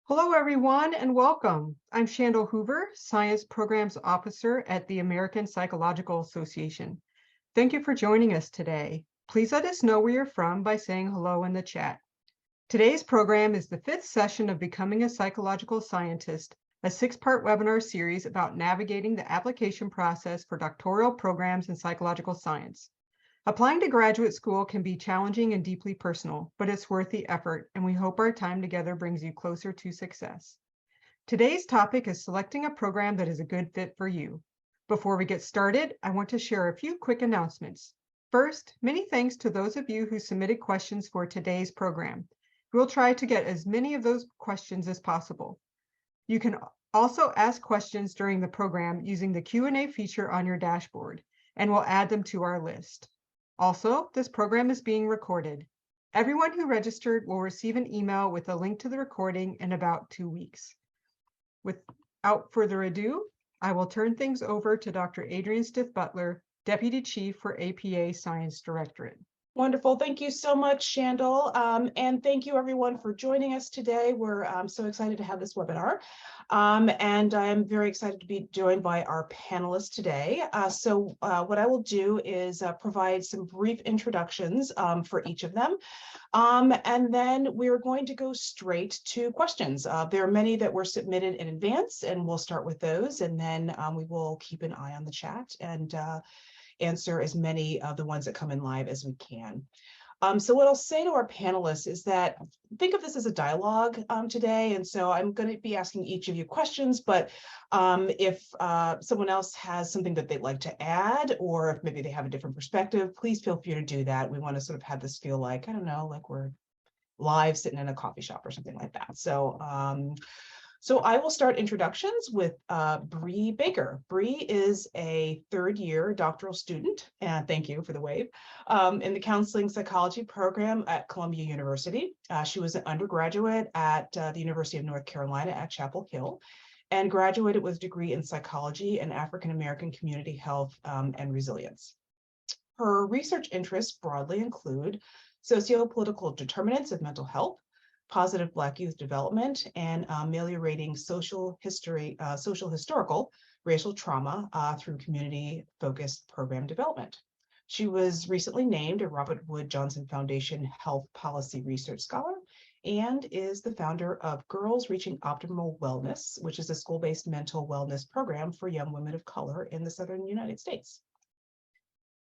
Hello, everyone, and welcome. I'm Shandell Hoover, Science Programs Officer at the American Psychological Association. Thank you for joining us today. Please let us know where you're from by saying hello in the chat. Today's program is the fifth session of Becoming a Psychological Scientist, a six-part webinar series about navigating the application process for doctoral programs in psychological science. Applying to graduate school can be challenging and deeply personal, but it's worth the effort, and we hope our time together brings you closer to success. Today's topic is selecting a program that is a good fit for you. Before we get started, I want to share a few quick announcements. First, many thanks to those of you who submitted questions for today's program. We'll try to get as many of those questions as possible. You can also ask questions during the program using the Q&A feature on your dashboard, and we'll add them to our list. Also, this program is being recorded. Everyone who registered will receive an email with a link to the recording in about 2 weeks. Without further ado, I will turn things over to Dr. Adrienne Stith-Butler, Deputy Chief for APA Science Directorate. Wonderful. Thank you so much, Shandell. And thank you everyone for joining us today. We're so excited to have this webinar. And I'm very excited to be joined by our panelists today. What I will do is provide some brief introductions for each of them. And then we're going to go straight to questions. There are many that were submitted in advance, and we'll start with those. And then we will keep an eye on the chat and answer as many of the ones that come in live as we can. So what I'll say to our panelists is that think of this as a dialogue today. And so I'm going to be asking each of you questions, but if someone else has something that they'd like to add, or if maybe they have a different perspective, please feel free to do that. We want to sort of have this feel like, I don't know, like we're live sitting in a coffee shop or something like that. So I will start introductions with Bree Baker. Bree is a third-year doctoral student, and thank you for the wave, in the counseling psychology program at Columbia University. She was an undergraduate at the University of North Carolina at Chapel Hill and graduated with a degree in psychology and African American community health and resilience. Her research interests broadly include socio-political determinants of mental health, positive Black youth development, and ameliorating social historical racial trauma through community-focused program development. She was recently named a Robert Wood Johnson Foundation Health Policy Research Scholar and is the founder of Girls Reaching Optimal Wellness, which is a school-based mental wellness program for young women of color in the Southern United States.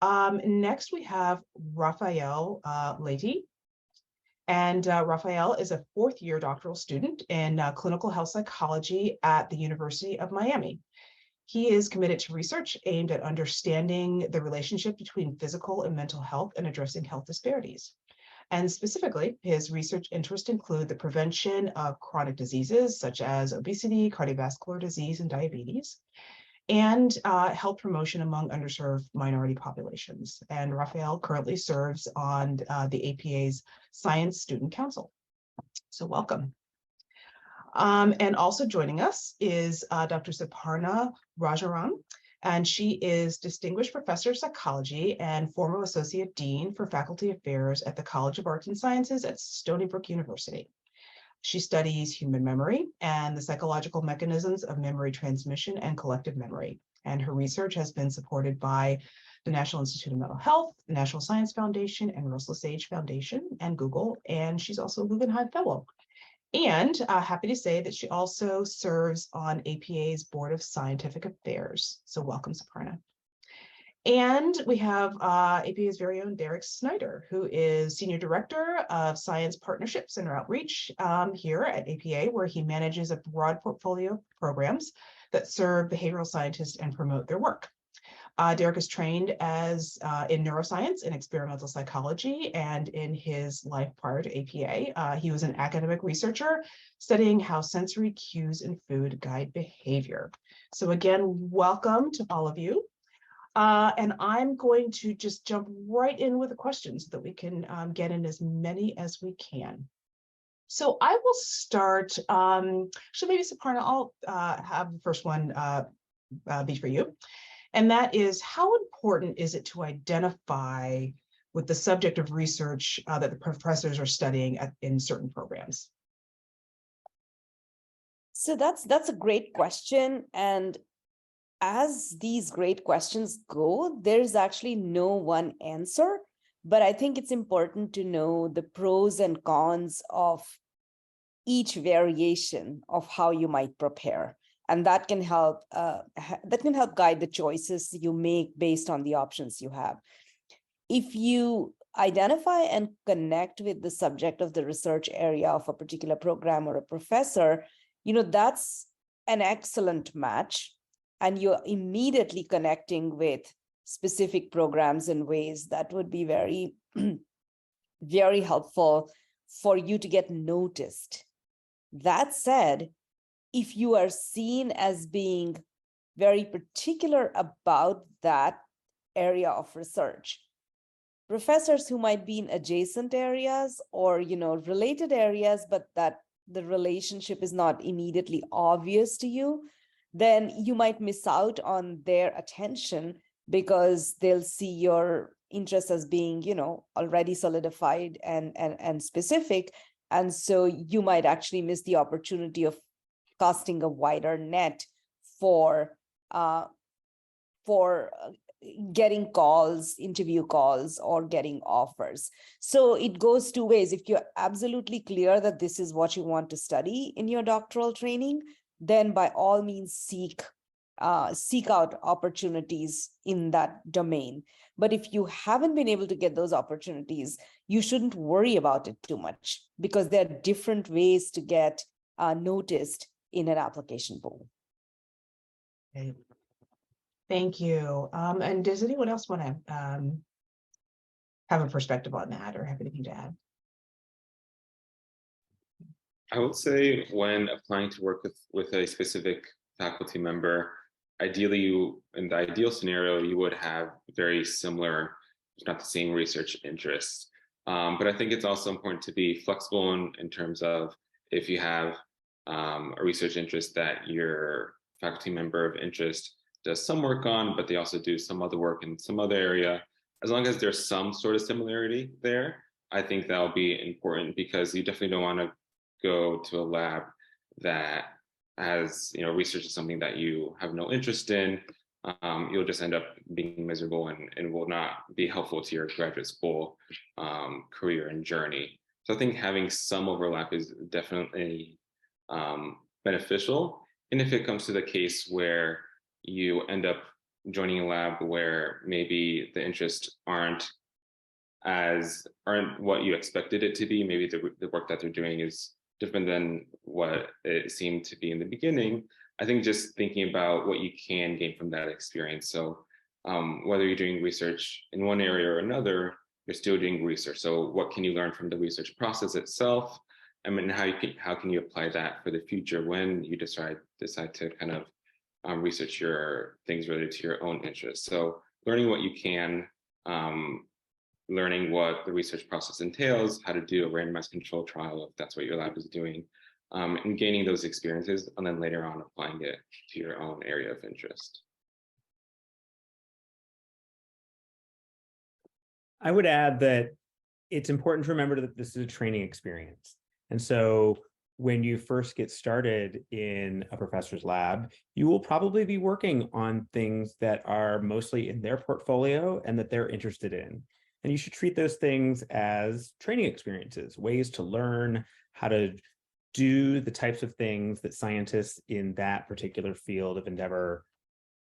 Next, we have Raphael Leite. And Raphael is a fourth-year doctoral student in clinical health psychology at the University of Miami. He is committed to research aimed at understanding the relationship between physical and mental health and addressing health disparities. And specifically, his research interests include the prevention of chronic diseases such as obesity, cardiovascular disease, and diabetes, and health promotion among underserved minority populations. And Raphael currently serves on the APA's Science Student Council. So welcome. And also joining us is Dr. Suparna Rajaram, and she is Distinguished Professor of Psychology and former Associate Dean for Faculty Affairs at the College of Arts and Sciences at Stony Brook University. She studies human memory and the psychological mechanisms of memory transmission and collective memory. And her research has been supported by the National Institute of Mental Health, the National Science Foundation, and Russell Sage Foundation, and Google. And she's also a Guggenheim Fellow. And happy to say that she also serves on APA's Board of Scientific Affairs. So welcome, Suparna. And we have APA's very own Derek Snyder, who is Senior Director of Science Partnerships and Outreach here at APA, where he manages a broad portfolio of programs that serve behavioral scientists and promote their work. Derek is trained in neuroscience and experimental psychology, and in his life prior to APA, he was an academic researcher studying how sensory cues in food guide behavior. So again, welcome to all of you. And I'm going to just jump right in with the questions so that we can get in as many as we can. So I will start, so maybe Suparna, I'll have the first one be for you. And that is, how important is it to identify with the subject of research that the professors are studying in certain programs? So that's a great question. And as these great questions go, there's actually no one answer, but I think it's important to know the pros and cons of each variation of how you might prepare. And that can help guide the choices you make based on the options you have. If you identify and connect with the subject of the research area of a particular program or a professor, that's an excellent match. And you're immediately connecting with specific programs in ways that would be very, very helpful for you to get noticed. That said, if you are seen as being very particular about that area of research, professors who might be in adjacent areas or related areas, but that the relationship is not immediately obvious to you, then you might miss out on their attention because they'll see your interest as being already solidified and specific. And so you might actually miss the opportunity of casting a wider net for getting calls, interview calls, or getting offers. So it goes two ways. If you're absolutely clear that this is what you want to study in your doctoral training, then by all means seek out opportunities in that domain. But if you haven't been able to get those opportunities, you shouldn't worry about it too much, because there are different ways to get noticed in an application pool. Okay. Thank you. And does anyone else want to have a perspective on that or have anything to add? I would say when applying to work with a specific faculty member, ideally, in the ideal scenario, you would have very similar, if not the same, research interests. But I think it's also important to be flexible in terms of if you have a research interest that your faculty member of interest does some work on, but they also do some other work in some other area. As long as there's some sort of similarity there, I think that'll be important, because you definitely don't want to go to a lab that has, research is something that you have no interest in. You'll just end up being miserable and will not be helpful to your graduate school career and journey. So I think having some overlap is definitely beneficial. And if it comes to the case where you end up joining a lab where maybe the interests aren't what you expected it to be, maybe the work that they're doing is different than what it seemed to be in the beginning, I think just thinking about what you can gain from that experience. So whether you're doing research in one area or another, you're still doing research. So what can you learn from the research process itself? I mean, how can you apply that for the future when you decide to kind of research your things related to your own interests? So learning what you can, learning what the research process entails, how to do a randomized controlled trial if that's what your lab is doing, and gaining those experiences, and then later on applying it to your own area of interest. I would add that it's important to remember that this is a training experience. And so when you first get started in a professor's lab, you will probably be working on things that are mostly in their portfolio and that they're interested in. And you should treat those things as training experiences, ways to learn how to do the types of things that scientists in that particular field of endeavor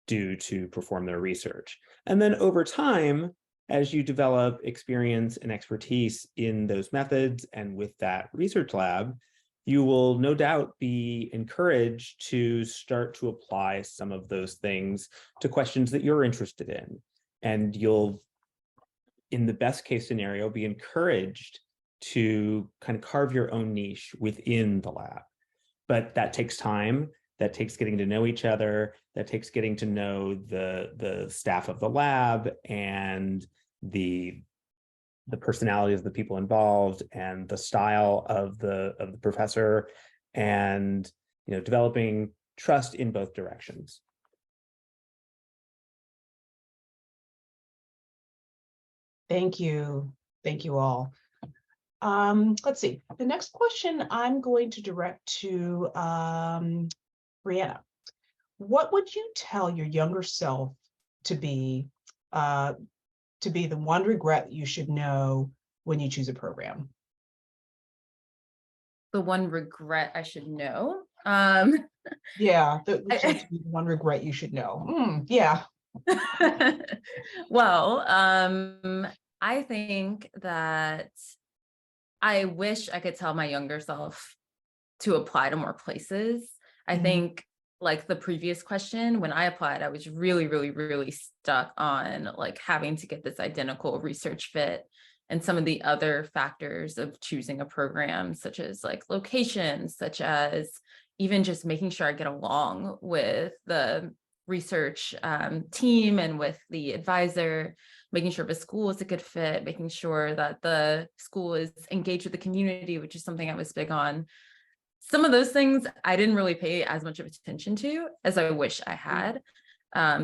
do to perform their research. And then over time, as you develop experience and expertise in those methods and with that research lab, you will no doubt be encouraged to start to apply some of those things to questions that you're interested in. And you'll, in the best case scenario, be encouraged to kind of carve your own niche within the lab. But that takes time. That takes getting to know each other. That takes getting to know the staff of the lab and the personality of the people involved and the style of the professor, and developing trust in both directions. Thank you. Thank you all. Let's see. The next question I'm going to direct to Brianna. What would you tell your younger self to be the one regret you should know when you choose a program? The one regret I should know. Yeah, the I- one regret you should know. Yeah. Well, I think that I wish I could tell my younger self to apply to more places. I Mhm. think like the previous question, when I applied, I was really, really, really stuck on like having to get this identical research fit and some of the other factors of choosing a program, such as like location, such as even just making sure I get along with the research team and with the advisor, making sure the school is a good fit, making sure that the school is engaged with the community, which is something I was big on. Some of those things I didn't really pay as much of attention to as I wish I had,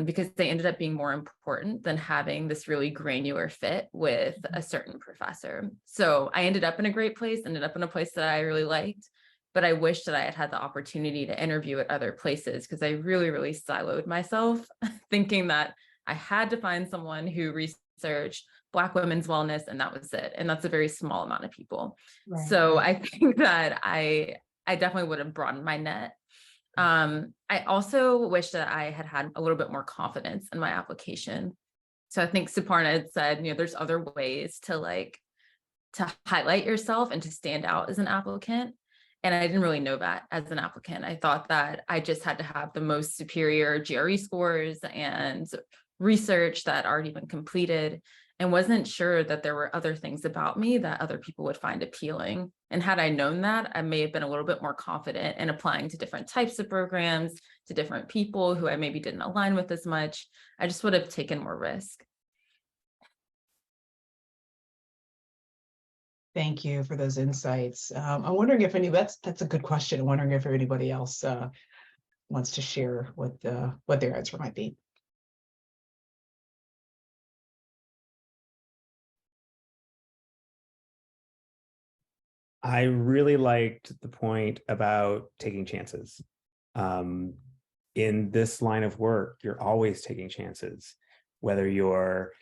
because they ended up being more important than having this really granular fit with a certain professor. So I ended up in a great place, ended up in a place that I really liked, but I wish that I had had the opportunity to interview at other places because I really, really siloed myself thinking that I had to find someone who researched Black women's wellness and that was it. And that's a very small amount of people. Right. So I think that I definitely would have broadened my net. I also wish that I had had a little bit more confidence in my application. So I think Suparna had said, there's other ways to highlight yourself and to stand out as an applicant. And I didn't really know that as an applicant. I thought that I just had to have the most superior GRE scores and research that already been completed, and wasn't sure that there were other things about me that other people would find appealing. And had I known that, I may have been a little bit more confident in applying to different types of programs, to different people who I maybe didn't align with as much. I just would have taken more risk. Thank you for those insights. I'm wondering if that's a good question. I'm wondering if anybody else wants to share what their answer might be. I really liked the point about taking chances. In this line of work, you're always taking chances, whether you're,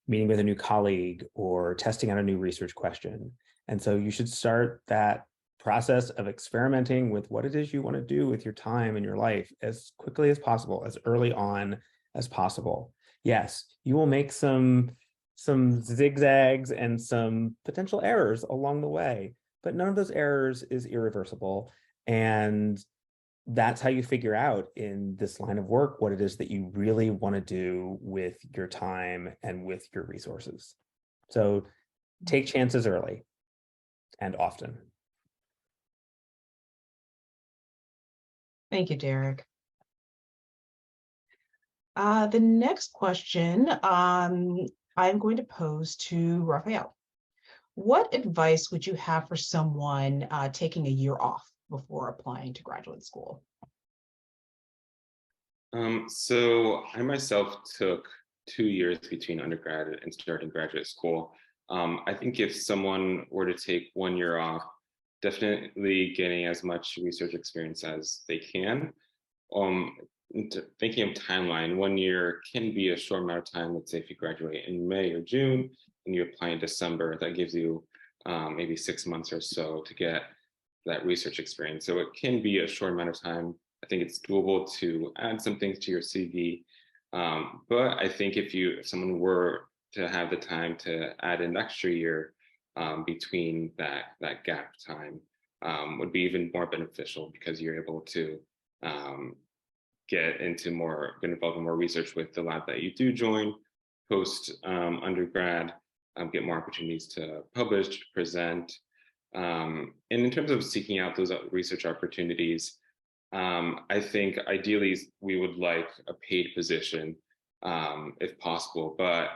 meeting with a new colleague or testing out a new research question. And so you should start that process of experimenting with what it is you want to do with your time and your life as quickly as possible, as early on as possible. Yes, you will make some zigzags and some potential errors along the way, but none of those errors is irreversible. And that's how you figure out in this line of work what it is that you really want to do with your time and with your resources. So take chances early and often. Thank you, Derek. The next question I'm going to pose to Raphael. What advice would you have for someone taking a year off before applying to graduate school? So I myself took 2 years between undergrad and starting graduate school. I think if someone were to take 1 year off, definitely getting as much research experience as they can. Thinking of timeline, 1 year can be a short amount of time. Let's say if you graduate in May or June and you apply in December, that gives you maybe 6 months or so to get that research experience. So it can be a short amount of time. I think it's doable to add some things to your CV. But I think if someone were to have the time to add an extra year between that gap time, would be even more beneficial because you're able to get involved in more research with the lab that you do join post undergrad, get more opportunities to publish, present. And in terms of seeking out those research opportunities, I think ideally we would like a paid position if possible, but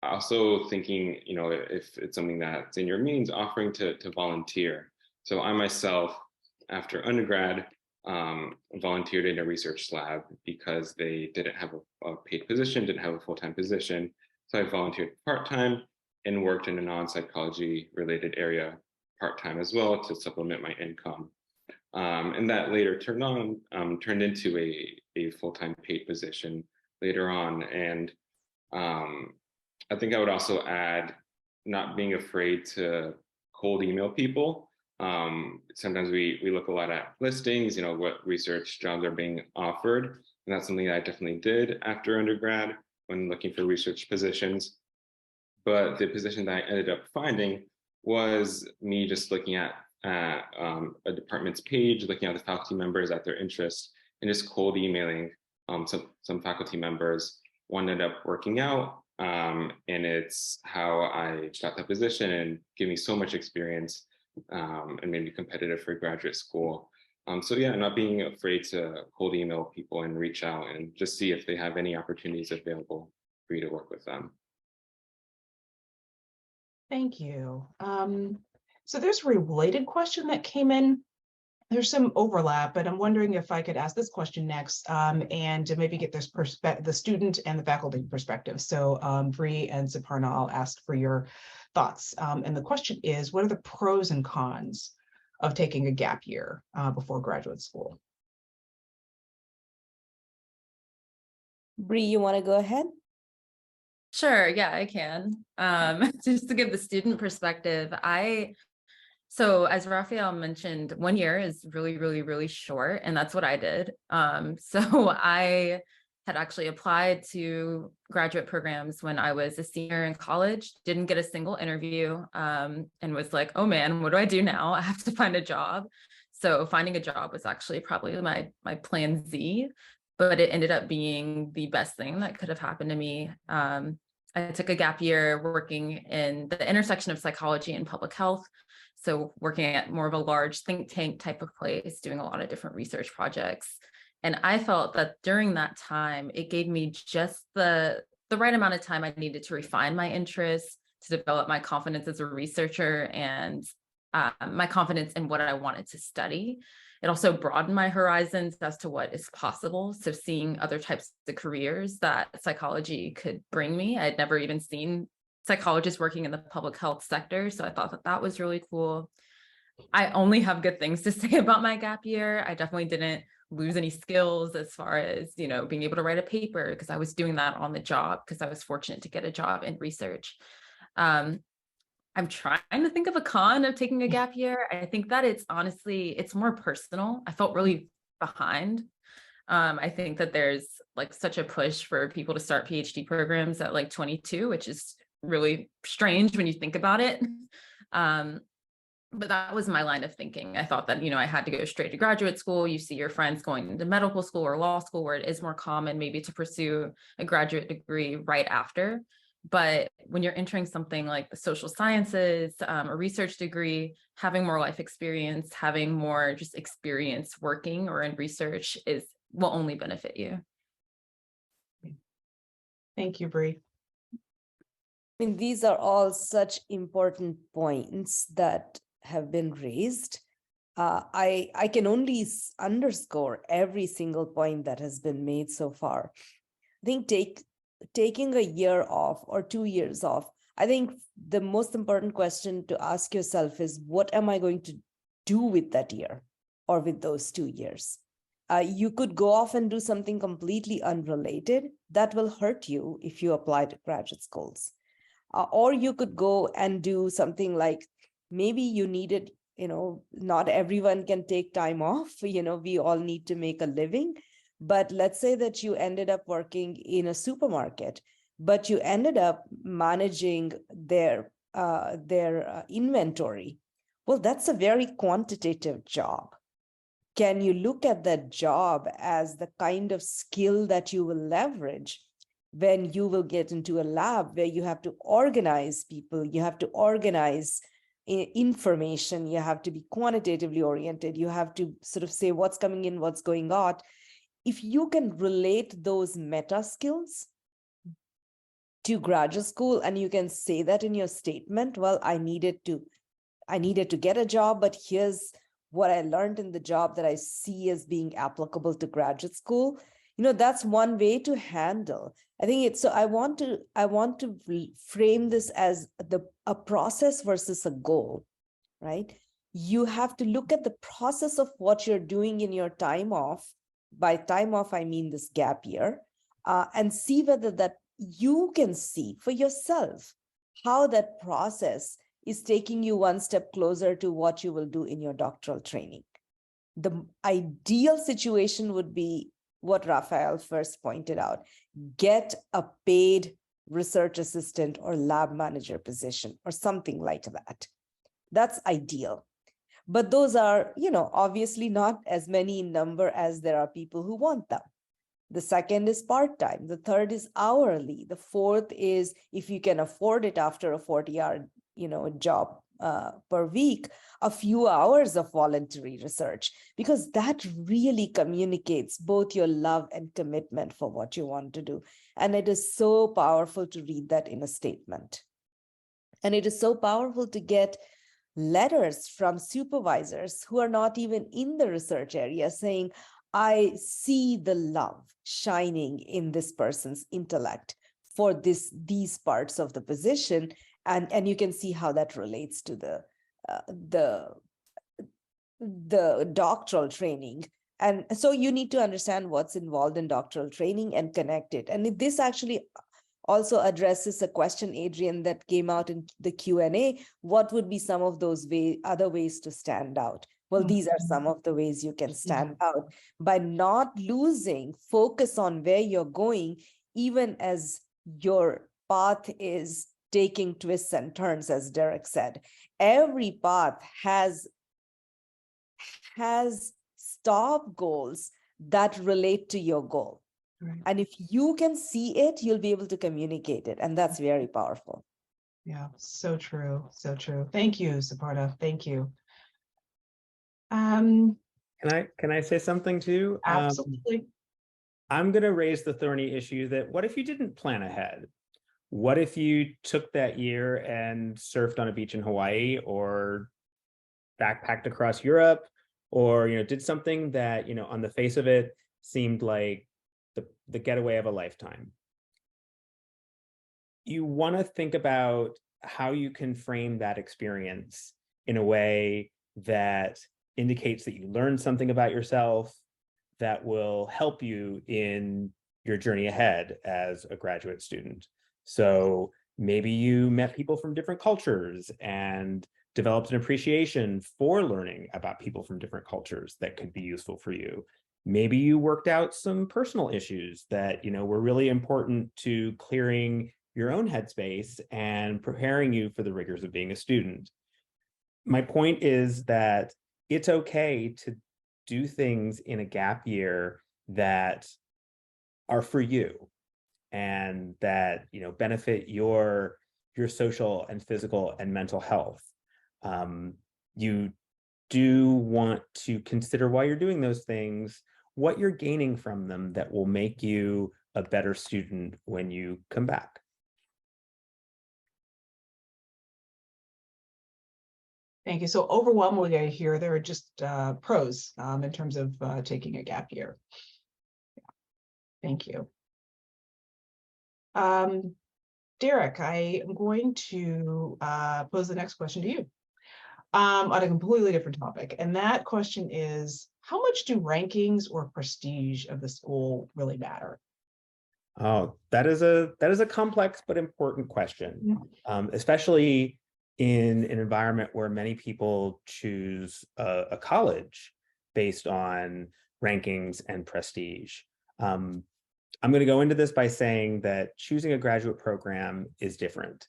also thinking, if it's something that's in your means, offering to volunteer. So I myself, after undergrad, volunteered in a research lab because they didn't have a paid position, didn't have a full-time position. So I volunteered part-time and worked in a non-psychology related area part-time as well to supplement my income. And that later turned into a full-time paid position later on. And I think I would also add not being afraid to cold email people. Sometimes we look a lot at listings, what research jobs are being offered. And that's something that I definitely did after undergrad when looking for research positions. But the position that I ended up finding was me just looking at a department's page, looking at the faculty members, at their interests, and just cold emailing some faculty members. One ended up working out, and it's how I got that position and gave me so much experience and made me competitive for graduate school. So yeah, not being afraid to cold email people and reach out and just see if they have any opportunities available for you to work with them. Thank you. So there's a related question that came in. There's some overlap, but I'm wondering if I could ask this question next and maybe get this the student and the faculty perspective. So Bree and Suparna, I'll ask for your thoughts. And the question is, what are the pros and cons of taking a gap year before graduate school? Bree, you want to go ahead? Sure, yeah, I can. Just to give the student perspective, so as Raphael mentioned, 1 year is really, really, really short, and that's what I did. So I had actually applied to graduate programs when I was a senior in college, didn't get a single interview, and was like, oh man, what do I do now? I have to find a job. So finding a job was actually probably my plan Z, but it ended up being the best thing that could have happened to me. I took a gap year working in the intersection of psychology and public health. So working at more of a large think tank type of place, doing a lot of different research projects. And I felt that during that time, it gave me just the right amount of time I needed to refine my interests, to develop my confidence as a researcher and my confidence in what I wanted to study. It also broadened my horizons as to what is possible. So seeing other types of careers that psychology could bring me. I had never even seen psychologists working in the public health sector. So I thought that that was really cool. I only have good things to say about my gap year. I definitely didn't lose any skills as far as, being able to write a paper, because I was doing that on the job because I was fortunate to get a job in research. I'm trying to think of a con of taking a gap year. I think that it's more personal. I felt really behind. I think that there's like such a push for people to start PhD programs at like 22, which is really strange when you think about it. But that was my line of thinking. I thought that, I had to go straight to graduate school. You see your friends going into medical school or law school, where it is more common maybe to pursue a graduate degree right after. But when you're entering something like the social sciences, a research degree, having more life experience, having more just experience working or in research will only benefit you. Thank you, Bree. I mean, these are all such important points that have been raised. I can only underscore every single point that has been made so far. I think taking a year off or 2 years off, I think the most important question to ask yourself is, what am I going to do with that year or with those 2 years? You could go off and do something completely unrelated. That will hurt you if you apply to graduate schools. Or you could go and do something like, maybe you needed, not everyone can take time off. We all need to make a living. But let's say that you ended up working in a supermarket, but you ended up managing their inventory. Well, that's a very quantitative job. Can you look at that job as the kind of skill that you will leverage when you will get into a lab where you have to organize people, you have to organize information, you have to be quantitatively oriented, you have to sort of say what's coming in, what's going out. If you can relate those meta skills to graduate school and you can say that in your statement, well, I needed to get a job, but here's what I learned in the job that I see as being applicable to graduate school. That's one way to handle. I think it's, so I want to frame this as a process versus a goal. right? You have to look at the process of what you're doing in your time off. By time off, I mean this gap year, and see whether that you can see for yourself how that process is taking you one step closer to what you will do in your doctoral training. The ideal situation would be what Raphael first pointed out: get a paid research assistant or lab manager position or something like that. That's ideal. But those are, obviously not as many in number as there are people who want them. The second is part-time. The third is hourly. The fourth is, if you can afford it after a 40-hour, job per week, a few hours of voluntary research, because that really communicates both your love and commitment for what you want to do. And it is so powerful to read that in a statement. And it is so powerful to get letters from supervisors who are not even in the research area saying, I see the love shining in this person's intellect for these parts of the position. And you can see how that relates to the doctoral training. And so you need to understand what's involved in doctoral training and connect it. And this actually also addresses a question, Adrian, that came out in the Q&A. What would be some of those other ways to stand out? Well, these are some of the ways you can stand out by not losing focus on where you're going, even as your path is taking twists and turns, as Derek said. Every path has stop goals that relate to your goal. Right. And if you can see it, you'll be able to communicate it. And that's very powerful. Yeah, so true. So true. Thank you, Siddhartha. Thank you. Can I say something too? Absolutely. I'm going to raise the thorny issue that what if you didn't plan ahead? What if you took that year and surfed on a beach in Hawaii, or backpacked across Europe, or did something that on the face of it seemed like the getaway of a lifetime? You want to think about how you can frame that experience in a way that indicates that you learned something about yourself that will help you in your journey ahead as a graduate student. So maybe you met people from different cultures and developed an appreciation for learning about people from different cultures that could be useful for you. Maybe you worked out some personal issues that were really important to clearing your own headspace and preparing you for the rigors of being a student. My point is that it's okay to do things in a gap year that are for you and that benefit your social and physical and mental health. You do want to consider, while you're doing those things, what you're gaining from them that will make you a better student when you come back. Thank you. So overwhelmingly, I hear there are just pros in terms of taking a gap year. Yeah. Thank you. Derek, I am going to pose the next question to you on a completely different topic. And that question is, how much do rankings or prestige of the school really matter? Oh, that is a complex but important question, especially in an environment where many people choose a college based on rankings and prestige. I'm going to go into this by saying that choosing a graduate program is different.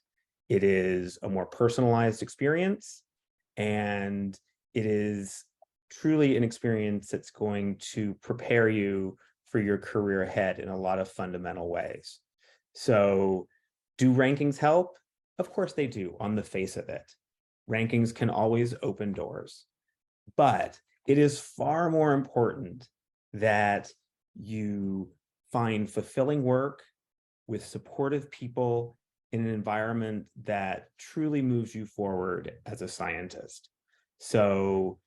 It is a more personalized experience, and it is truly an experience that's going to prepare you for your career ahead in a lot of fundamental ways. So, do rankings help? Of course they do, on the face of it. Rankings can always open doors. But it is far more important that you find fulfilling work with supportive people in an environment that truly moves you forward as a scientist. So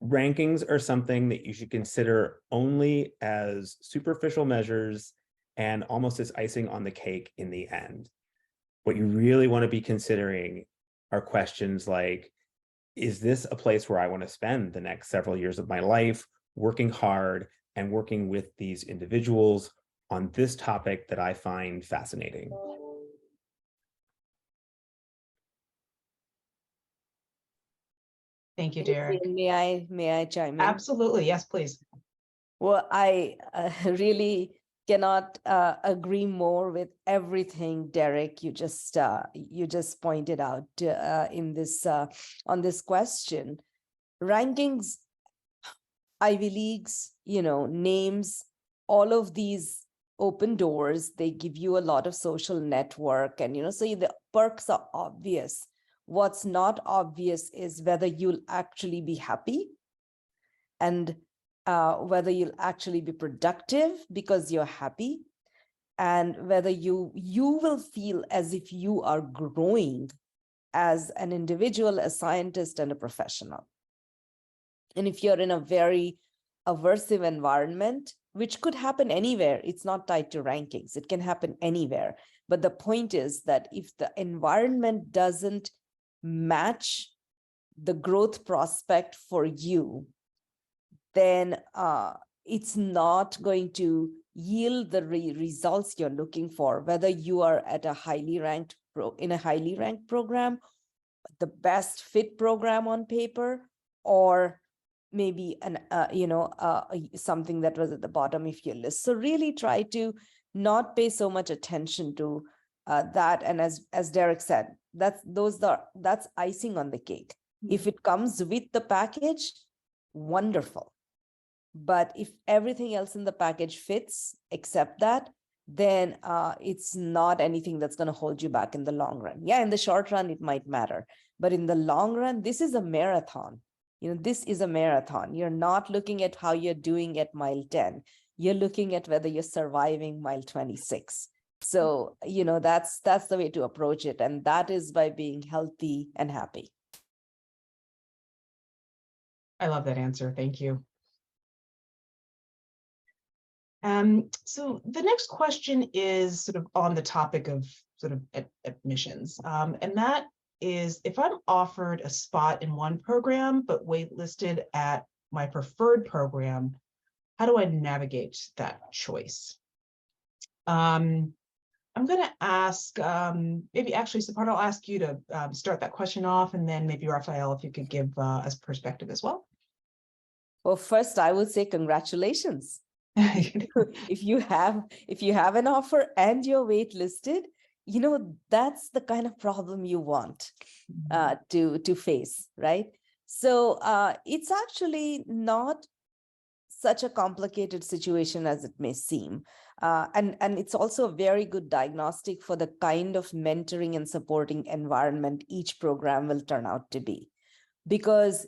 rankings are something that you should consider only as superficial measures and almost as icing on the cake in the end. What you really want to be considering are questions like, is this a place where I want to spend the next several years of my life, working hard and working with these individuals on this topic that I find fascinating? Thank you, Derek. May I chime in? Absolutely. Yes, please. Well, I really cannot agree more with everything, Derek, you just pointed out in this on this question. Rankings, Ivy Leagues, names, all of these open doors, they give you a lot of social network, and so the perks are obvious. What's not obvious is whether you'll actually be happy, and whether you'll actually be productive because you're happy, and whether you will feel as if you are growing as an individual, a scientist, and a professional. And if you're in a very aversive environment, which could happen anywhere, it's not tied to rankings, it can happen anywhere. But the point is that if the environment doesn't match the growth prospect for you, then it's not going to yield the results you're looking for, whether you are at a highly ranked in a highly ranked program, the best fit program on paper, or maybe an something that was at the bottom of your list. So really try to not pay so much attention to that. And as Derek said, that's icing on the cake. If it comes with the package, wonderful. But if everything else in the package fits, except that, then it's not anything that's going to hold you back in the long run. Yeah, in the short run, it might matter. But in the long run, this is a marathon. This is a marathon. You're not looking at how you're doing at mile 10. You're looking at whether you're surviving mile 26. So, that's the way to approach it. And that is by being healthy and happy. I love that answer. Thank you. So the next question is sort of on the topic of sort of admissions. And that is, if I'm offered a spot in one program, but waitlisted at my preferred program, how do I navigate that choice? I'm going to ask, maybe actually, Siddharth, I'll ask you to start that question off, and then maybe Raphael, if you could give us perspective as well. Well, first, I would say congratulations. If you have an offer and you're waitlisted, that's the kind of problem you want to face, right? So it's actually not such a complicated situation as it may seem. And it's also a very good diagnostic for the kind of mentoring and supporting environment each program will turn out to be. Because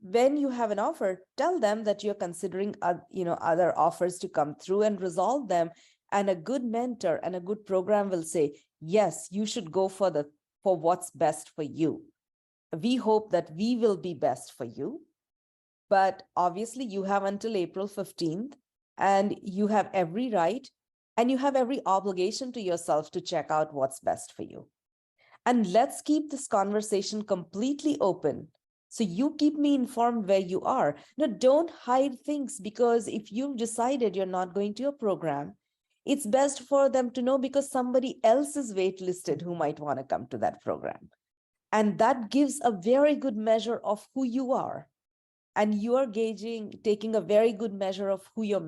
when you have an offer, tell them that you're considering other offers to come through and resolve them. And a good mentor and a good program will say, yes, you should go for what's best for you. We hope that we will be best for you. But obviously you have until April 15th, and you have every right and you have every obligation to yourself to check out what's best for you. And let's keep this conversation completely open. So you keep me informed where you are. No, don't hide things, because if you've decided you're not going to a program, it's best for them to know, because somebody else is waitlisted who might want to come to that program. And that gives a very good measure of who you are. And you are taking a very good measure of who your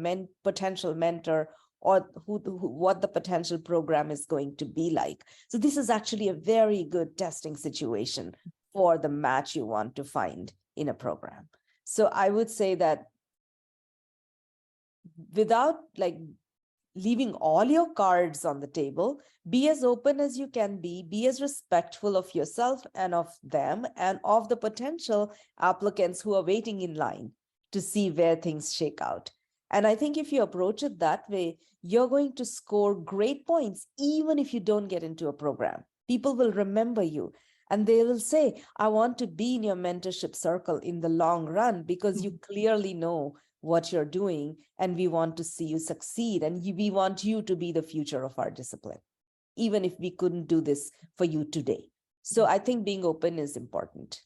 potential mentor or what the potential program is going to be like. So this is actually a very good testing situation for the match you want to find in a program. So I would say that without leaving all your cards on the table, be as open as you can be as respectful of yourself and of them and of the potential applicants who are waiting in line to see where things shake out. And I think if you approach it that way, you're going to score great points, even if you don't get into a program. People will remember you. And they will say, I want to be in your mentorship circle in the long run, because you clearly know what you're doing, and we want to see you succeed, and we want you to be the future of our discipline. even if we couldn't do this for you today. So I think being open is important.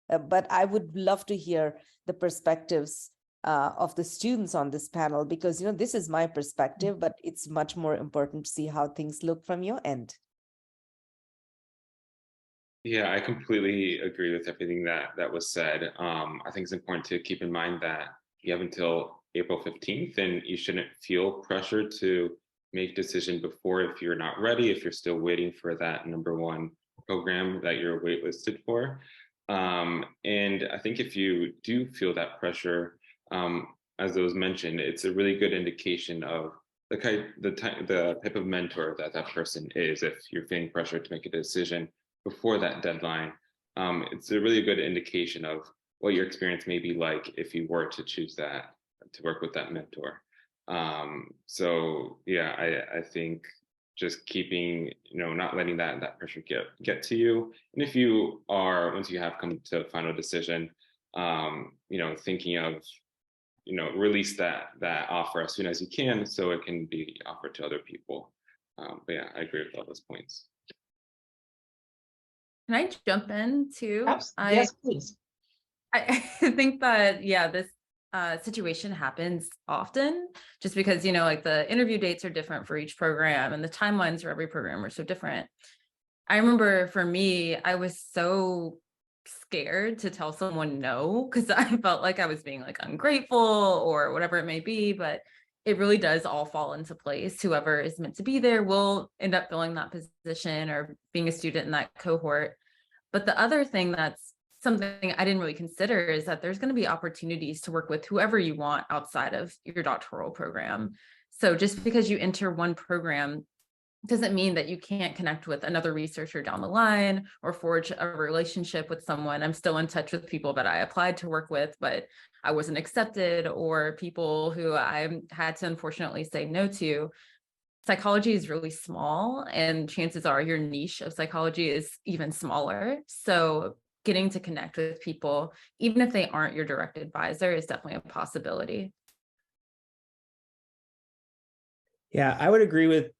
But I would love to hear the perspectives of the students on this panel, because this is my perspective, but it's much more important to see how things look from your end. Yeah, I completely agree with everything that was said. I think it's important to keep in mind that you have until April 15th, and you shouldn't feel pressured to make a decision before if you're not ready, if you're still waiting for that #1 program that you're waitlisted for. And I think if you do feel that pressure, as it was mentioned, it's a really good indication of the type of mentor that person is. If you're feeling pressure to make a decision before that deadline, it's a really good indication of what your experience may be like if you were to choose to work with that mentor. So yeah, I think just keeping, not letting that pressure get to you. And if you are, once you have come to a final decision, thinking of, release that offer as soon as you can, so it can be offered to other people. But yeah, I agree with all those points. Can I jump in too? Yes, please. I think that, yeah, this situation happens often just because, like the interview dates are different for each program and the timelines for every program are so different. I remember for me, I was so scared to tell someone no, because I felt like I was being like ungrateful or whatever it may be, but it really does all fall into place. Whoever is meant to be there will end up filling that position or being a student in that cohort. But the other thing that's something I didn't really consider is that there's going to be opportunities to work with whoever you want outside of your doctoral program. So just because you enter one program doesn't mean that you can't connect with another researcher down the line or forge a relationship with someone. I'm still in touch with people that I applied to work with, but I wasn't accepted, or people who I had to unfortunately say no to. Psychology is really small, and chances are your niche of psychology is even smaller. So getting to connect with people, even if they aren't your direct advisor, is definitely a possibility. Yeah, I would agree with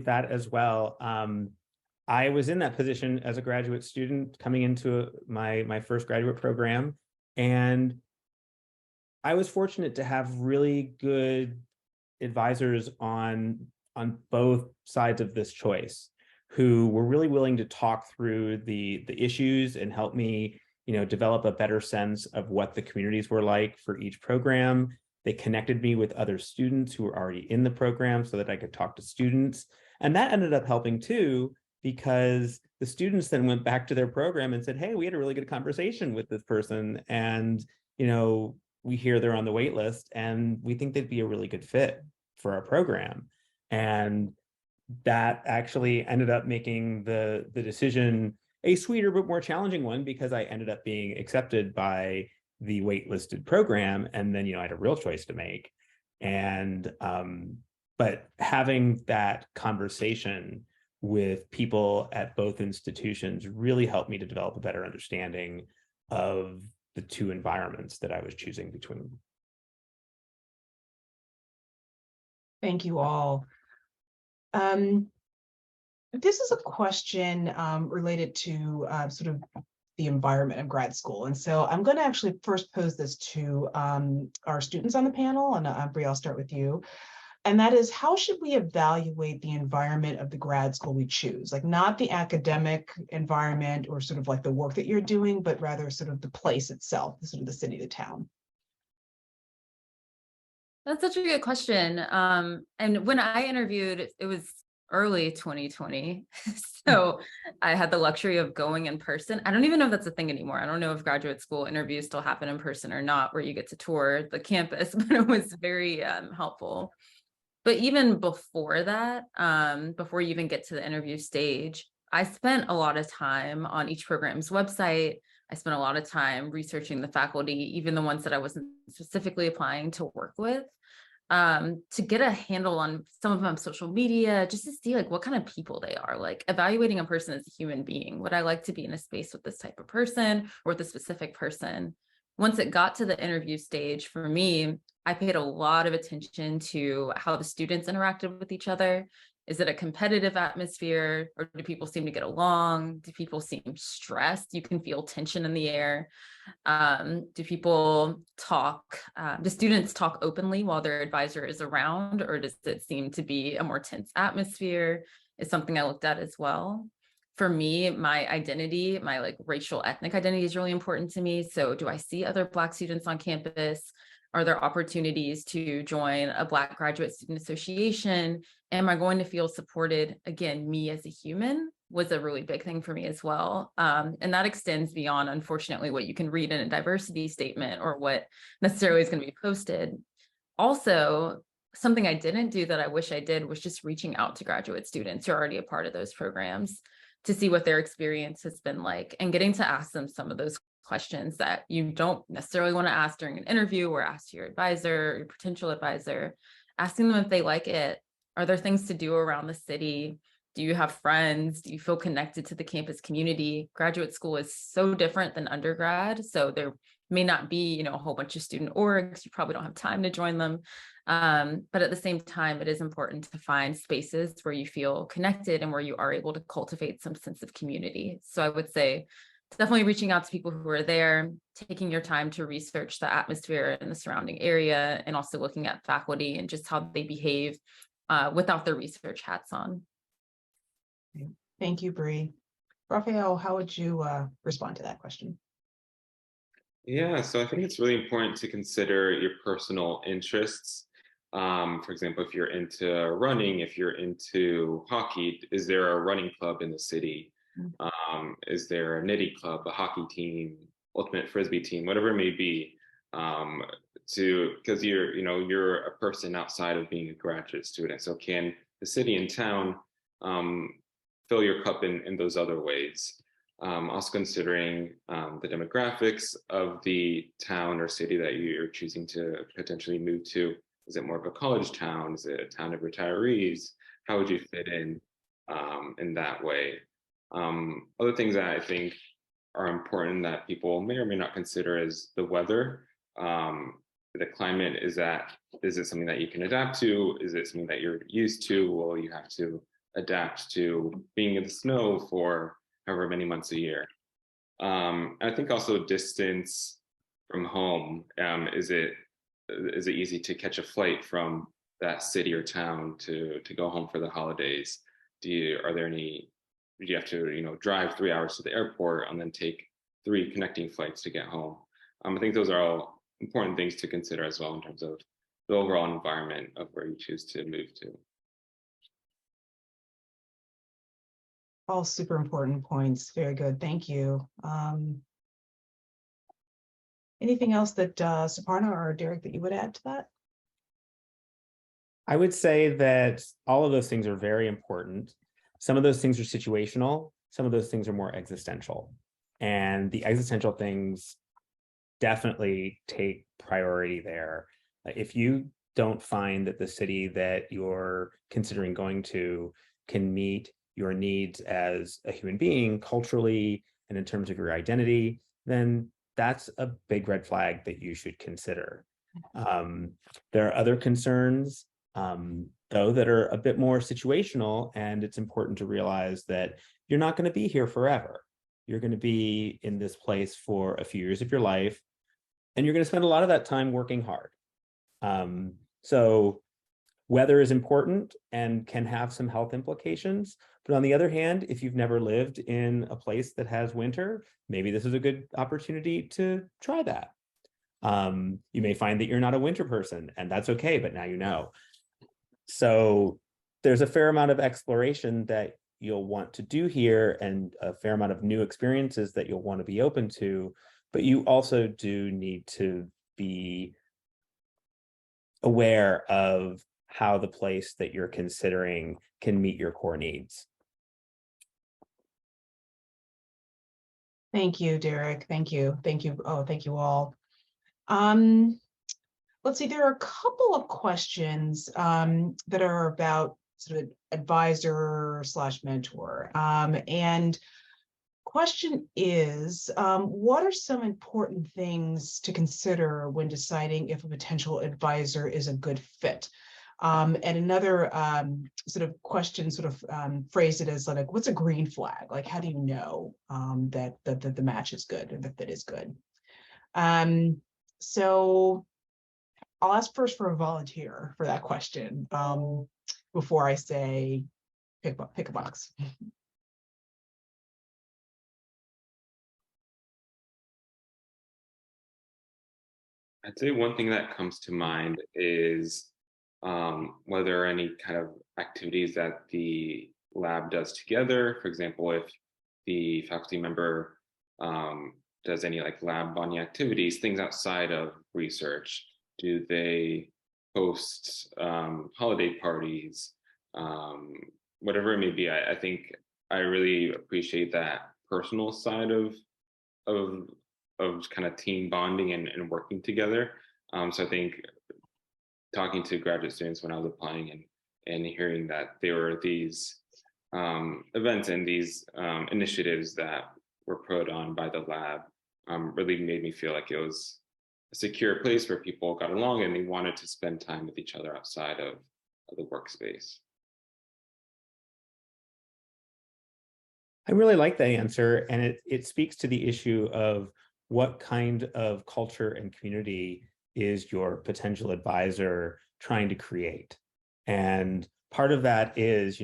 that as well. I was in that position as a graduate student coming into my first graduate program, and I was fortunate to have really good advisors on both sides of this choice, who were really willing to talk through the issues and help me, develop a better sense of what the communities were like for each program. They connected me with other students who were already in the program so that I could talk to students. And that ended up helping too, because the students then went back to their program and said, hey, we had a really good conversation with this person. And, we hear they're on the wait list and we think they'd be a really good fit for our program. And that actually ended up making the decision a sweeter but more challenging one, because I ended up being accepted by the waitlisted program, and then I had a real choice to make. And but having that conversation with people at both institutions really helped me to develop a better understanding of the two environments that I was choosing between. Thank you all. This is a question related to sort of the environment of grad school. And so I'm going to actually first pose this to our students on the panel. And Bree, I'll start with you. And that is, how should we evaluate the environment of the grad school we choose? Like, not the academic environment or sort of like the work that you're doing, but rather sort of the place itself, sort of the city, the town. That's such a good question. And when I interviewed, it was early 2020. So I had the luxury of going in person. I don't even know if that's a thing anymore. I don't know if graduate school interviews still happen in person or not, where you get to tour the campus, but it was very helpful. But even before that, before you even get to the interview stage, I spent a lot of time on each program's website. I spent a lot of time researching the faculty, even the ones that I wasn't specifically applying to work with, to get a handle on some of them social media, just to see like what kind of people they are, like evaluating a person as a human being. Would I like to be in a space with this type of person or with a specific person? Once it got to the interview stage, for me, I paid a lot of attention to how the students interacted with each other. Is it a competitive atmosphere, or do people seem to get along? Do people seem stressed? You can feel tension in the air. Do people talk? Do students talk openly while their advisor is around, or does it seem to be a more tense atmosphere? Is something I looked at as well. For me, my identity, my like racial ethnic identity is really important to me. So do I see other Black students on campus? Are there opportunities to join a Black graduate student association? Am I going to feel supported? Again, me as a human was a really big thing for me as well. And that extends beyond, unfortunately, what you can read in a diversity statement or what necessarily is going to be posted. Also, something I didn't do that I wish I did was just reaching out to graduate students who are already a part of those programs to see what their experience has been like, and getting to ask them some of those questions that you don't necessarily want to ask during an interview or ask your advisor or your potential advisor, asking them if they like it. Are there things to do around the city? Do you have friends? Do you feel connected to the campus community? Graduate school is so different than undergrad. So there may not be, a whole bunch of student orgs. You probably don't have time to join them. But at the same time, it is important to find spaces where you feel connected and where you are able to cultivate some sense of community. So I would say definitely reaching out to people who are there, taking your time to research the atmosphere in the surrounding area, and also looking at faculty and just how they behave without their research hats on. Thank you, Bree. Raphael, how would you respond to that question? Yeah, so I think it's really important to consider your personal interests. For example, if you're into running, if you're into hockey, is there a running club in the city? Is there a knitting club, a hockey team, ultimate frisbee team, whatever it may be? Because you're a person outside of being a graduate student. So can the city and town fill your cup in those other ways? Also considering the demographics of the town or city that you're choosing to potentially move to. Is it more of a college town? Is it a town of retirees? How would you fit in that way? Other things that I think are important that people may or may not consider is the weather. The climate, is it something that you can adapt to? Is it something that you're used to? Well, you have to adapt to being in the snow for however many months a year. I think also distance from home. Is it easy to catch a flight from that city or town to go home for the holidays? Do you have to drive 3 hours to the airport and then take 3 connecting flights to get home? I think those are all important things to consider as well in terms of the overall environment of where you choose to move to. All super important points. Very good. Thank you. Anything else that Suparna or Derek that you would add to that? I would say that all of those things are very important. Some of those things are situational. Some of those things are more existential. And the existential things definitely take priority there. If you don't find that the city that you're considering going to can meet your needs as a human being culturally and in terms of your identity, then that's a big red flag that you should consider. There are other concerns, though, that are a bit more situational, and it's important to realize that you're not going to be here forever. You're going to be in this place for a few years of your life, and you're going to spend a lot of that time working hard. So weather is important and can have some health implications. But on the other hand, if you've never lived in a place that has winter, maybe this is a good opportunity to try that. You may find that you're not a winter person, and that's okay, but now you know. So there's a fair amount of exploration that you'll want to do here, and a fair amount of new experiences that you'll want to be open to, but you also do need to be aware of how the place that you're considering can meet your core needs. Thank you, Derek. Thank you. Thank you. Oh, thank you all. Let's see, there are a couple of questions that are about sort of advisor / mentor. And question is, what are some important things to consider when deciding if a potential advisor is a good fit? And another sort of question sort of phrased it as like, what's a green flag? Like, how do you know that the match is good or the fit is good? So I'll ask first for a volunteer for that question before I say pick a box. I'd say one thing that comes to mind is whether any kind of activities that the lab does together. For example, if the faculty member does any like lab bonding activities, things outside of research. Do they host holiday parties, whatever it may be? I think I really appreciate that personal side of kind of team bonding and working together. So I think talking to graduate students when I was applying and hearing that there were these events and these initiatives that were put on by the lab really made me feel like it was a secure place where people got along and they wanted to spend time with each other outside of the workspace. I really like that answer, and it speaks to the issue of what kind of culture and community is your potential advisor trying to create. And part of that is,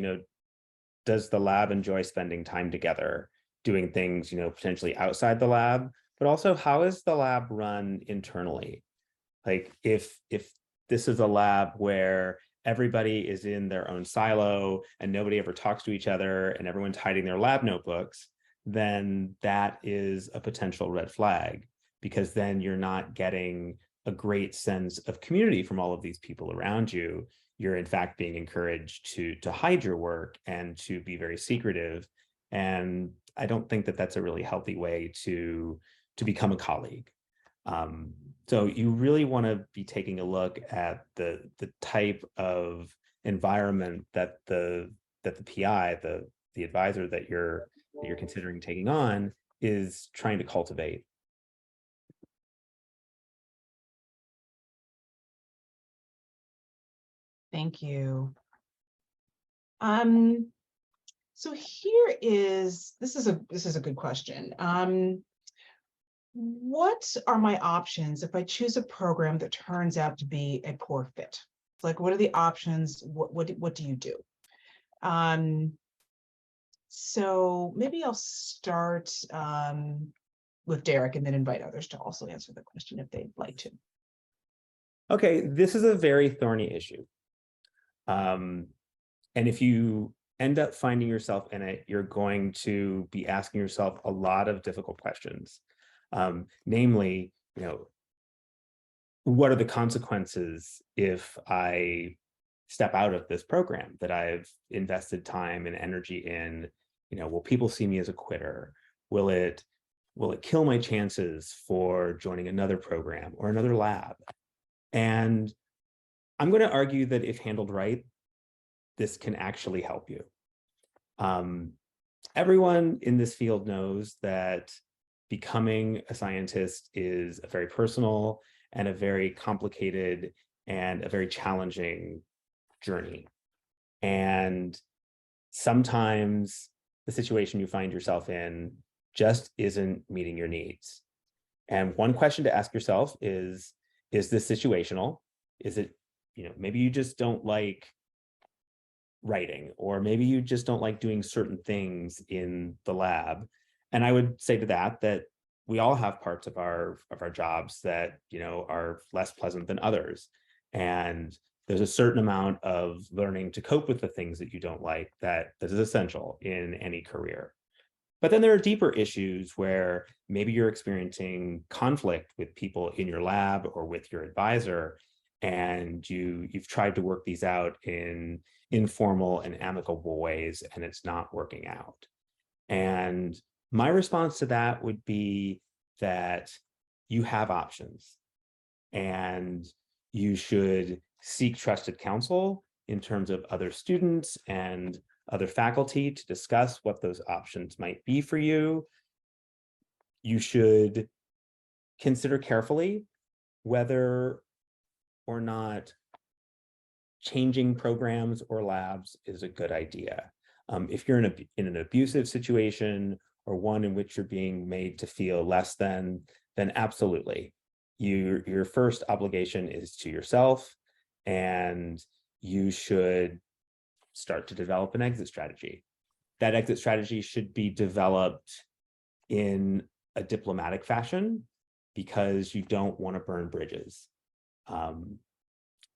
does the lab enjoy spending time together, doing things, potentially outside the lab, but also how is the lab run internally? Like if this is a lab where everybody is in their own silo and nobody ever talks to each other and everyone's hiding their lab notebooks, then that is a potential red flag, because then you're not getting a great sense of community from all of these people around you. You're in fact being encouraged to hide your work and to be very secretive. And I don't think that that's a really healthy way to become a colleague. So you really want to be taking a look at the type of environment that the PI, the advisor that you're considering taking on, is trying to cultivate. Thank you. So this is a good question. What are my options if I choose a program that turns out to be a poor fit? Like, what are the options? What do you do? So maybe I'll start with Derek and then invite others to also answer the question if they'd like to. Okay, this is a very thorny issue. And if you end up finding yourself in it, you're going to be asking yourself a lot of difficult questions. Namely, what are the consequences if I step out of this program that I've invested time and energy in? Will people see me as a quitter? Will it kill my chances for joining another program or another lab? And I'm going to argue that if handled right, this can actually help you. Everyone in this field knows that becoming a scientist is a very personal and a very complicated and a very challenging journey. And sometimes the situation you find yourself in just isn't meeting your needs. And one question to ask yourself is this situational? Is it, maybe you just don't like writing, or maybe you just don't like doing certain things in the lab. And I would say to that we all have parts of our jobs that are less pleasant than others, and there's a certain amount of learning to cope with the things that you don't like that is essential in any career. But then there are deeper issues where maybe you're experiencing conflict with people in your lab or with your advisor, and you've tried to work these out in informal and amicable ways, and it's not working out. And my response to that would be that you have options, and you should seek trusted counsel in terms of other students and other faculty to discuss what those options might be for you. You should consider carefully whether or not changing programs or labs is a good idea. If you're in an abusive situation or one in which you're being made to feel less than, then absolutely. Your first obligation is to yourself, and you should start to develop an exit strategy. That exit strategy should be developed in a diplomatic fashion because you don't want to burn bridges.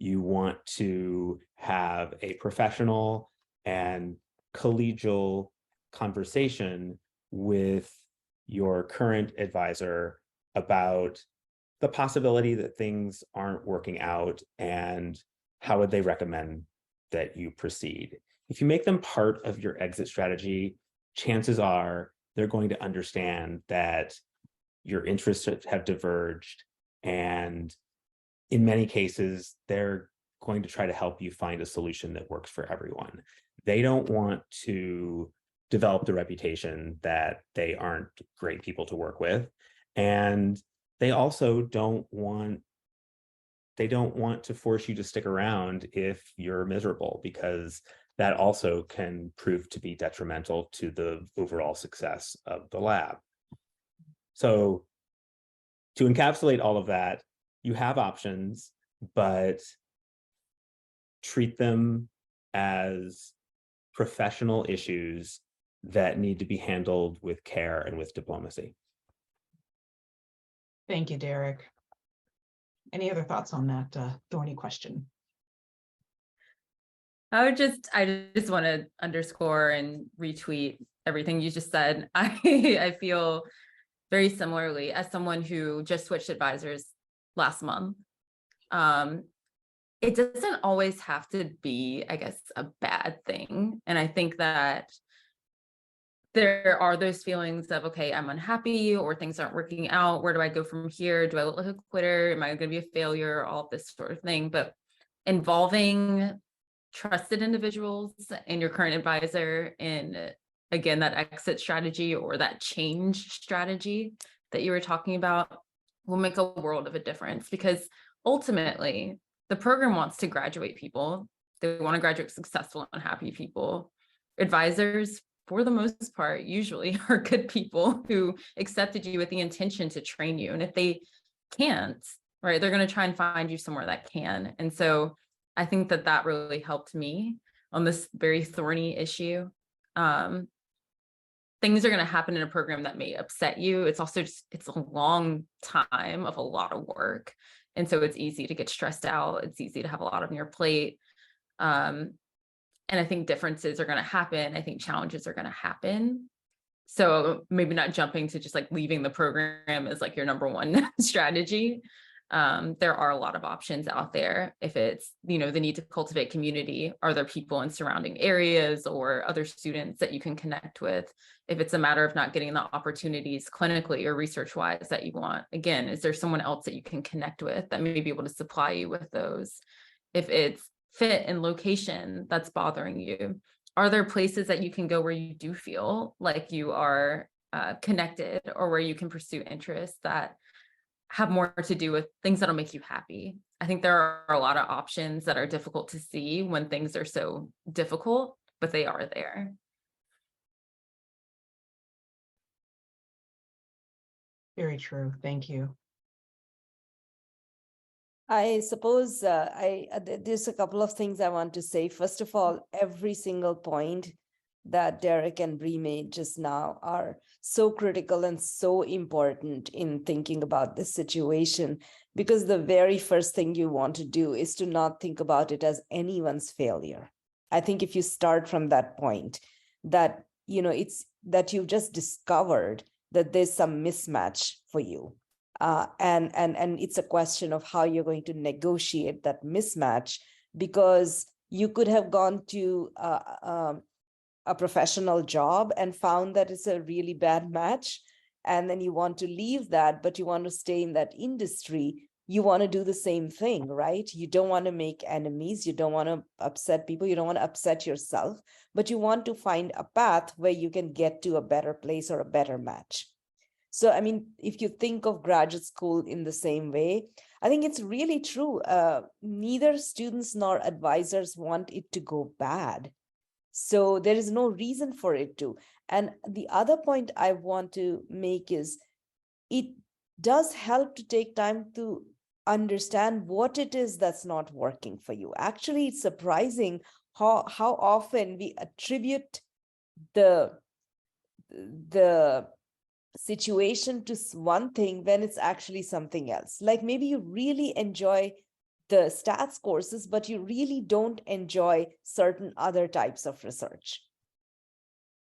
You want to have a professional and collegial conversation with your current advisor about the possibility that things aren't working out and how would they recommend that you proceed. If you make them part of your exit strategy, chances are they're going to understand that your interests have diverged, and in many cases, they're going to try to help you find a solution that works for everyone. They don't want to develop the reputation that they aren't great people to work with. And they also don't want to force you to stick around if you're miserable, because that also can prove to be detrimental to the overall success of the lab. So to encapsulate all of that, you have options, but treat them as professional issues that need to be handled with care and with diplomacy. Thank you, Derek. Any other thoughts on that thorny question? I just want to underscore and retweet everything you just said. I feel very similarly as someone who just switched advisors last month. It doesn't always have to be, I guess, a bad thing. And I think that there are those feelings of, okay, I'm unhappy or things aren't working out. Where do I go from here? Do I look like a quitter? Am I going to be a failure? All of this sort of thing. But involving trusted individuals and your current advisor in, again, that exit strategy or that change strategy that you were talking about will make a world of a difference, because ultimately the program wants to graduate people. They want to graduate successful and happy people. Advisors, for the most part, usually are good people who accepted you with the intention to train you. And if they can't, right, they're going to try and find you somewhere that can. And so I think that that really helped me on this very thorny issue. Things are going to happen in a program that may upset you. It's also just, it's a long time of a lot of work. And so it's easy to get stressed out. It's easy to have a lot on your plate. And I think differences are going to happen. I think challenges are going to happen. So maybe not jumping to just like leaving the program as like your number one strategy. There are a lot of options out there. If it's, the need to cultivate community, are there people in surrounding areas or other students that you can connect with? If it's a matter of not getting the opportunities clinically or research-wise that you want, again, is there someone else that you can connect with that may be able to supply you with those? If it's fit and location that's bothering you, are there places that you can go where you do feel like you are connected, or where you can pursue interests that have more to do with things that'll make you happy? I think there are a lot of options that are difficult to see when things are so difficult, but they are there. Very true. Thank you. I suppose there's a couple of things I want to say. First of all, every single point that Derek and Bree made just now are so critical and so important in thinking about this situation, because the very first thing you want to do is to not think about it as anyone's failure. I think if you start from that point, that, it's that you've just discovered that there's some mismatch for you. And it's a question of how you're going to negotiate that mismatch, because you could have gone to a professional job and found that it's a really bad match, and then you want to leave that, but you want to stay in that industry. You want to do the same thing, right? You don't want to make enemies. You don't want to upset people. You don't want to upset yourself, but you want to find a path where you can get to a better place or a better match. So, I mean, if you think of graduate school in the same way, I think it's really true. Neither students nor advisors want it to go bad. So there is no reason for it to. And the other point I want to make is it does help to take time to understand what it is that's not working for you. Actually, it's surprising how often we attribute the situation to one thing when it's actually something else. Like maybe you really enjoy the stats courses, but you really don't enjoy certain other types of research.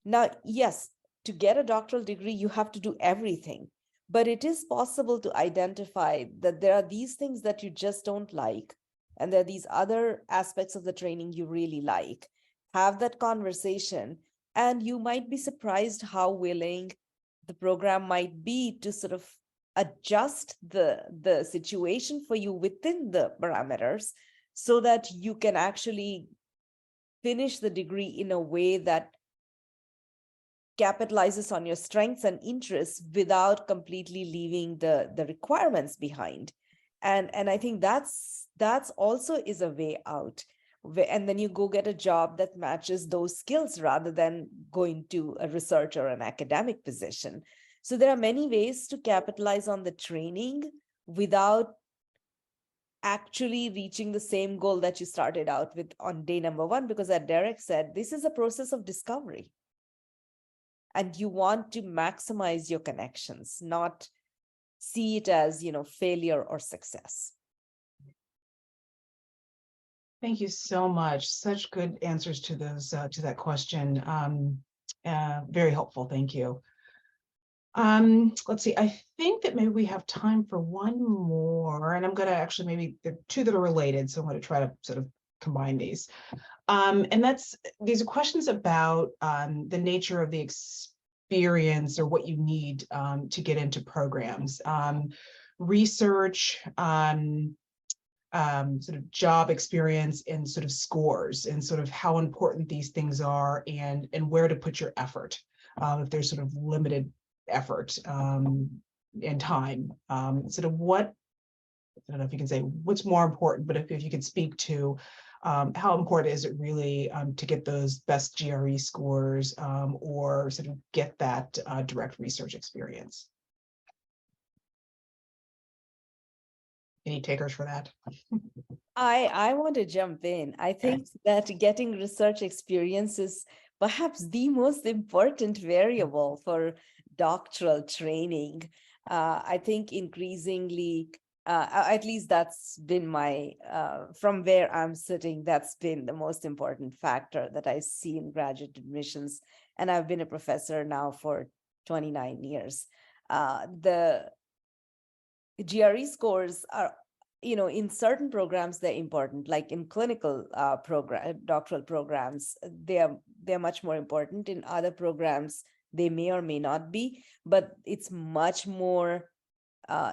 Now, yes, to get a doctoral degree, you have to do everything, but it is possible to identify that there are these things that you just don't like, and there are these other aspects of the training you really like. Have that conversation, and you might be surprised how willing the program might be to sort of adjust the situation for you within the parameters so that you can actually finish the degree in a way that capitalizes on your strengths and interests without completely leaving the requirements behind. And I think that's also is a way out. And then you go get a job that matches those skills rather than going to a research or an academic position. So there are many ways to capitalize on the training without actually reaching the same goal that you started out with on day number one, because as Derek said, this is a process of discovery. And you want to maximize your connections, not see it as, failure or success. Thank you so much. Such good answers to those to that question. Very helpful. Thank you. Let's see. I think that maybe we have time for one more, and I'm going to actually maybe there are two that are related, so I'm going to try to sort of combine these. And these are questions about the nature of the experience or what you need to get into programs, research, sort of job experience, and sort of scores, and sort of how important these things are, and where to put your effort if there's sort of limited effort and time. Sort of what, I don't know if you can say what's more important, but if you could speak to how important is it really to get those best GRE scores or sort of get that direct research experience? Any takers for that? I want to jump in. I think that getting research experience is perhaps the most important variable for doctoral training. I think increasingly, at least that's been my, from where I'm sitting, that's been the most important factor that I see in graduate admissions. And I've been a professor now for 29 years. The GRE scores are, in certain programs, they're important, like in clinical doctoral programs, they're much more important. In other programs, they may or may not be, but it's much more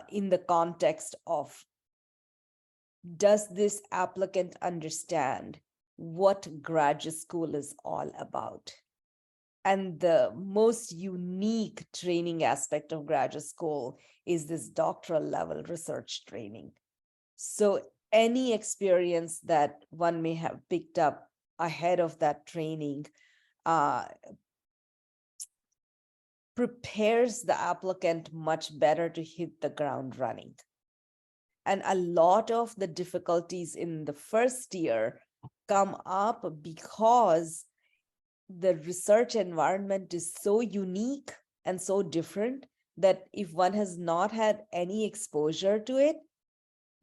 in the context of, does this applicant understand what graduate school is all about? And the most unique training aspect of graduate school is this doctoral level research training. So any experience that one may have picked up ahead of that training prepares the applicant much better to hit the ground running. And a lot of the difficulties in the first year come up because the research environment is so unique and so different that if one has not had any exposure to it,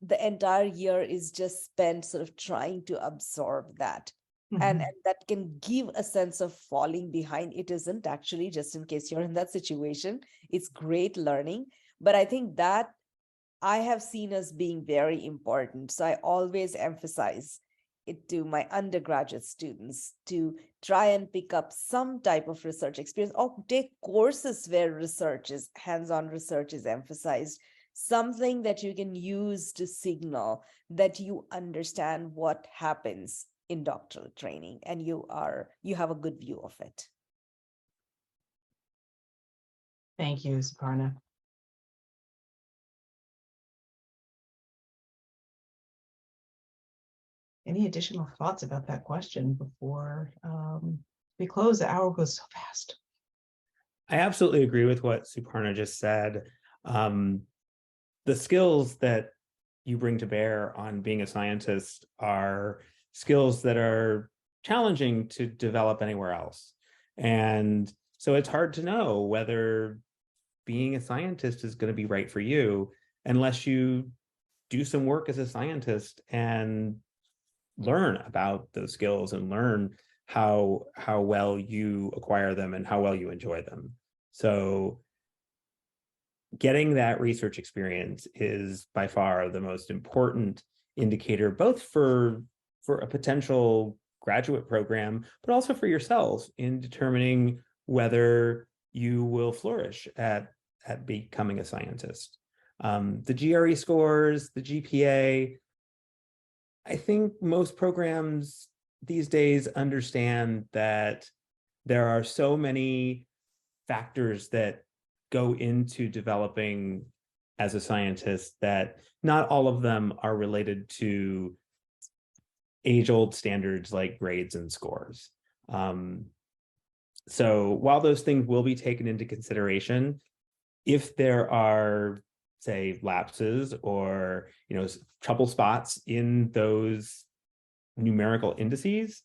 the entire year is just spent sort of trying to absorb that. And that can give a sense of falling behind. It isn't actually, just in case you're in that situation, it's great learning. But I think that I have seen as being very important. So I always emphasize it to my undergraduate students to try and pick up some type of research experience, or take courses where hands-on research is emphasized, something that you can use to signal that you understand what happens in doctoral training and you have a good view of it. Thank you, Suparna. Any additional thoughts about that question before we close? The hour goes so fast. I absolutely agree with what Suparna just said. The skills that you bring to bear on being a scientist are skills that are challenging to develop anywhere else. And so it's hard to know whether being a scientist is going to be right for you unless you do some work as a scientist and learn about those skills and learn how well you acquire them and how well you enjoy them. So getting that research experience is by far the most important indicator, both for a potential graduate program, but also for yourself in determining whether you will flourish at becoming a scientist. The GRE scores, the GPA, I think most programs these days understand that there are so many factors that go into developing as a scientist that not all of them are related to age-old standards like grades and scores. So while those things will be taken into consideration, if there are, say, lapses or trouble spots in those numerical indices,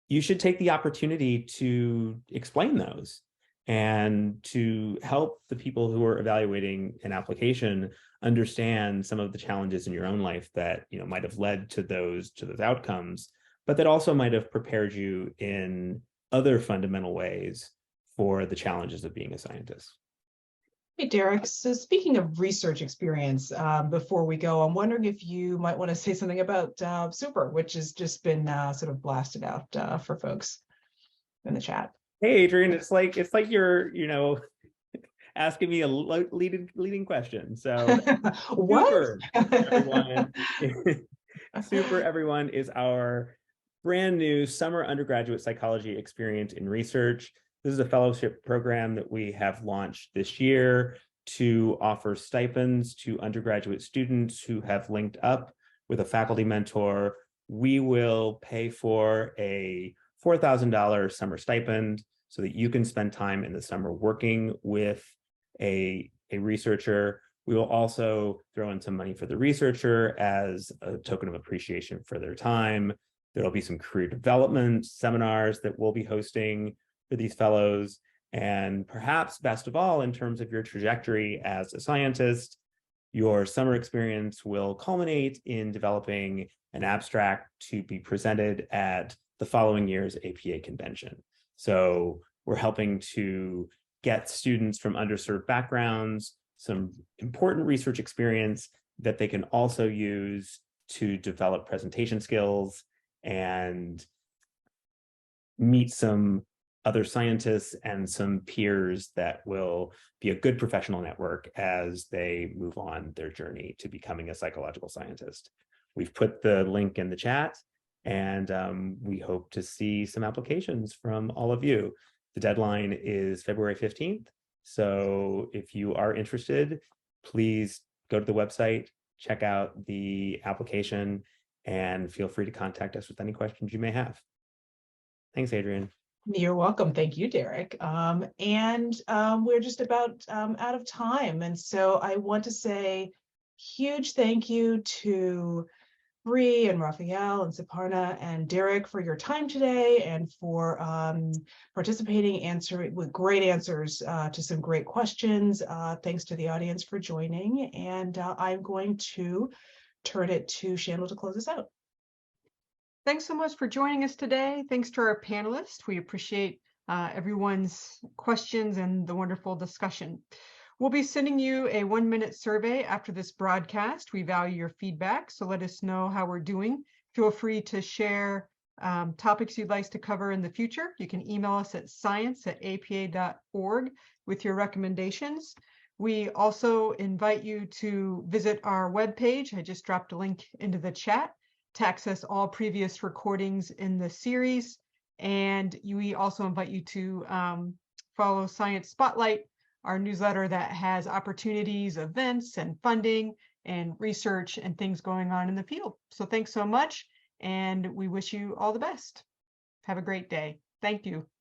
you should take the opportunity to explain those and to help the people who are evaluating an application understand some of the challenges in your own life that might have led to those outcomes, but that also might have prepared you in other fundamental ways for the challenges of being a scientist. Hey, Derek. So speaking of research experience, before we go, I'm wondering if you might want to say something about Super, which has just been sort of blasted out for folks in the chat. Hey, Adrian, it's like you're, asking me a leading question. So What? Super, everyone. Super, everyone, is our brand new summer undergraduate psychology experience in research. This is a fellowship program that we have launched this year to offer stipends to undergraduate students who have linked up with a faculty mentor. We will pay for a $4,000 summer stipend so that you can spend time in the summer working with a researcher. We will also throw in some money for the researcher as a token of appreciation for their time. There'll be some career development seminars that we'll be hosting for these fellows. And perhaps best of all, in terms of your trajectory as a scientist, your summer experience will culminate in developing an abstract to be presented at the following year's APA convention. So we're helping to get students from underserved backgrounds some important research experience that they can also use to develop presentation skills and meet some other scientists and some peers that will be a good professional network as they move on their journey to becoming a psychological scientist. We've put the link in the chat, and we hope to see some applications from all of you. The deadline is February 15th. So if you are interested, please go to the website, check out the application, and feel free to contact us with any questions you may have. Thanks, Adrian. You're welcome. Thank you, Derek. We're just about out of time. And so I want to say huge thank you to Bree and Raphael and Suparna and Derek for your time today and for participating, answering with great answers to some great questions. Thanks to the audience for joining. And I'm going to turn it to Shandell to close us out. Thanks so much for joining us today. Thanks to our panelists. We appreciate everyone's questions and the wonderful discussion. We'll be sending you a 1-minute survey after this broadcast. We value your feedback, so let us know how we're doing. Feel free to share topics you'd like to cover in the future. You can email us at science@apa.org with your recommendations. We also invite you to visit our webpage. I just dropped a link into the chat to access all previous recordings in the series. And we also invite you to follow Science Spotlight our newsletter that has opportunities, events, and funding and research and things going on in the field. So thanks so much, and we wish you all the best. Have a great day. Thank you.